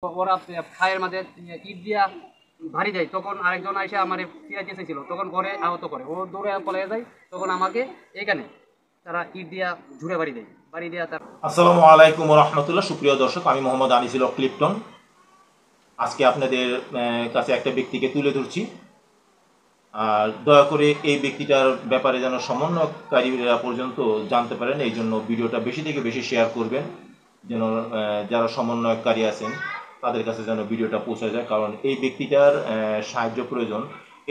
ওরা খায়ের মাঝে ইট দিয়া ভারী দেয়, তখন আরেকজন এসে আমার ফিরাইতে এসেছিল, তখন ঘরে আহত করে, ও দৌড়ে পলে যায়, তখন আমাকে এখানে তারা ইট দিয়া ঝুড়ে বাড়ি দেওয়া তার। আসসালামু আলাইকুম রহমতুল্লাহ। সুপ্রিয় দর্শক, আমি মোহাম্মদ আনিসুল হক ক্লিপটন। আজকে আপনাদের কাছে একটা ব্যক্তিকে তুলে ধরছি, আর দয়া করে এই ব্যক্তিটার ব্যাপারে যেন সমন্বয়কারীরা পর্যন্ত জানতে পারেন, এই জন্য ভিডিওটা বেশি থেকে বেশি শেয়ার করবেন, যেন যারা সমন্বয়কারী আছেন তাদের কাছে যেন ভিডিওটা পৌঁছে যায়, কারণ এই ব্যক্তিটার সাহায্য প্রয়োজন।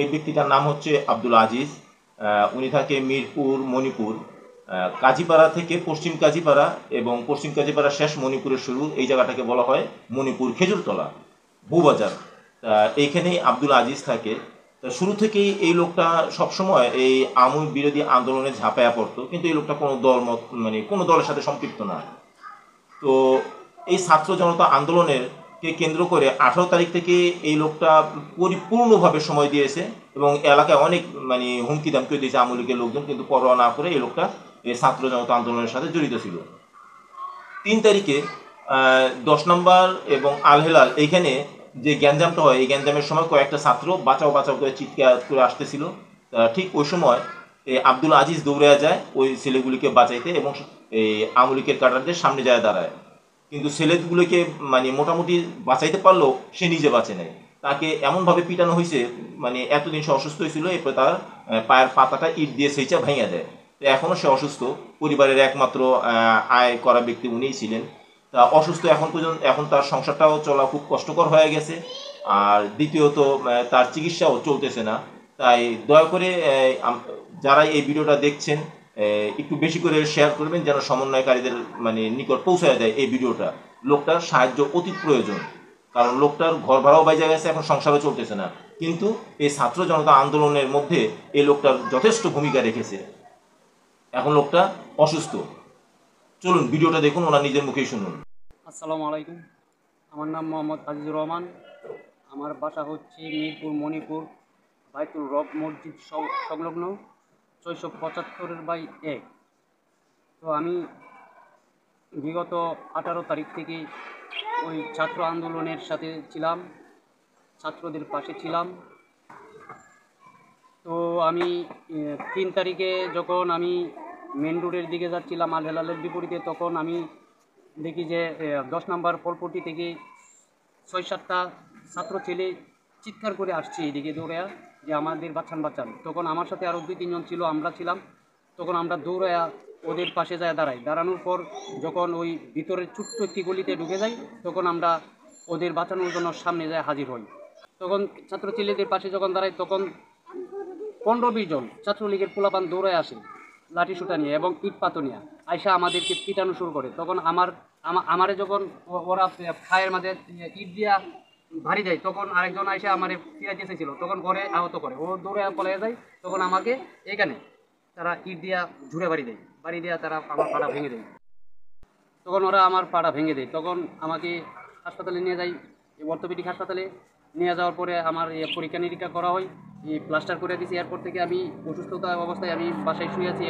এই ব্যক্তিটার নাম হচ্ছে আব্দুল আজিজ। উনি থাকে মিরপুর, মণিপুর। কাজীপাড়া থেকে পশ্চিম কাজীপাড়া এবং পশ্চিম কাজীপাড়া শেষ মণিপুরের শুরু, এই জায়গাটাকে বলা হয় মণিপুর খেজুরতলা বউবাজার। এইখানেই আব্দুল আজিজ থাকে। শুরু থেকেই এই লোকটা সবসময় এই আমূল বিরোধী আন্দোলনে ঝাঁপায়া পড়তো, কিন্তু এই লোকটা কোনো দল মত কোনো দলের সাথে সম্পৃক্ত না। তো এই ছাত্র জনতা আন্দোলনের কে কেন্দ্র করে 18 তারিখ থেকে এই লোকটা পরিপূর্ণভাবে সময় দিয়েছে এবং এলাকায় অনেক হুমকি দামকি দিয়েছে আওয়ামী লীগের লোকজন, কিন্তু পরোয়া না করে এই লোকটা এই ছাত্র জনতা আন্দোলনের সাথে জড়িত ছিল। 3 তারিখে 10 নম্বর এবং আল হেলাল এইখানে যে গ্যাঞ্জামটা হয়, এই গ্যাঞ্জামের সময় কয়েকটা ছাত্র বাঁচাও বাঁচাও করে চিৎকার করে আসতেছিল। ঠিক ওই সময় আব্দুল আজিজ দৌড়ে যায় ওই ছেলেগুলিকে বাঁচাইতে এবং এই আওয়ামী লীগের কাটারদের সামনে যায় দাঁড়ায়, কিন্তু ছেলেগুলোকে মোটামুটি বাঁচাইতে পারলেও সে নিজে বাঁচে নাই। তাকে এমনভাবে পিটানো হয়েছে, এতদিন সে অসুস্থ হয়েছিল, এরপর তার পায়ের পাতাটা ইট দিয়ে সেইচা ভেঙে দেয়। তো এখনও সে অসুস্থ। পরিবারের একমাত্র আয় করা ব্যক্তি উনিই ছিলেন। তা অসুস্থ এখন পর্যন্ত, এখন তার সংসারটাও চলা খুব কষ্টকর হয়ে গেছে, আর দ্বিতীয়ত তার চিকিৎসাও চলতেছে না। তাই দয়া করে যারা এই ভিডিওটা দেখছেন একটু বেশি করে শেয়ার করবেন, যেন সমন্বয়কারীদের নিকট পৌঁছায় দেয় এই ভিডিওটা। লোকটার সাহায্য অতি প্রয়োজন, কারণ লোকটার ঘর ভাড়াও বাইজা গেছে, এখন সংসারও চলতেছে না, কিন্তু এই ছাত্র জনতা আন্দোলনের মধ্যে এই লোকটার যথেষ্ট ভূমিকা রেখেছে। এখন লোকটা অসুস্থ। চলুন ভিডিওটা দেখুন, ওনার নিজের মুখেই শুনুন। আসসালামু আলাইকুম, আমার নাম মোহাম্মদ আজিজুর রহমান। আমার বাসা হচ্ছে মিরপুর, মণিপুর, বাইতুল রব মসজিদ সংলগ্ন 675/1। তো আমি বিগত 18 তারিখ থেকে ওই ছাত্র আন্দোলনের সাথে ছিলাম, ছাত্রদের পাশে ছিলাম। তো আমি 3 তারিখে যখন আমি মেন রোডের দিকে যাচ্ছিলাম আল হেলালের বিপরীতে, তখন আমি দেখি যে 10 নম্বর পলপটি থেকে 6-7টা ছাত্র ছেলে চিৎকার করে আসছে এইদিকে দৌড়ায়া, যে আমাদের বাঁচান। তখন আমার সাথে আরও 2-3 জন ছিল, আমরা ছিলাম। তখন আমরা দৌড়ায়া ওদের পাশে যায় দাঁড়ানোর পর যখন ওই ভিতরের ছোট্ট একটি গলিতে ঢুকে যাই, তখন আমরা ওদের বাঁচানোর জন্য সামনে যায় হাজির হই। তখন ছাত্র ছেলেদের পাশে যখন দাঁড়াই, তখন 15-20 জন ছাত্রলীগের পোলাপান দৌড়ায় আসে লাঠি সুটা নিয়ে এবং ইট পাথর নিয়ে, আয়সা আমাদেরকে পিটানো শুরু করে। তখন আমারে যখন ওরা খায়ের মাঝে ইট দিয়া ভারী দেয়, তখন আরেকজন এসে আমার ফিরাইতে এসেছিল, তখন ঘরে আহত করে, ও দৌড়ে পলে যায়, তখন আমাকে এখানে তারা ইট দিয়া ঝুড়ে বাড়ি দেওয়া তারা আমার পাড়া ভেঙে দেয়। তখন ওরা আমার পাড়া ভেঙে দেয়, তখন আমাকে হাসপাতালে নিয়ে যায়, অর্থোপেডিক হাসপাতালে নিয়ে যাওয়ার পরে আমার পরীক্ষা নিরীক্ষা করা হয়, প্লাস্টার করে দিয়েছি। এরপর থেকে আমি অসুস্থতা অবস্থায় আমি বাসায় শুয়ে আছি।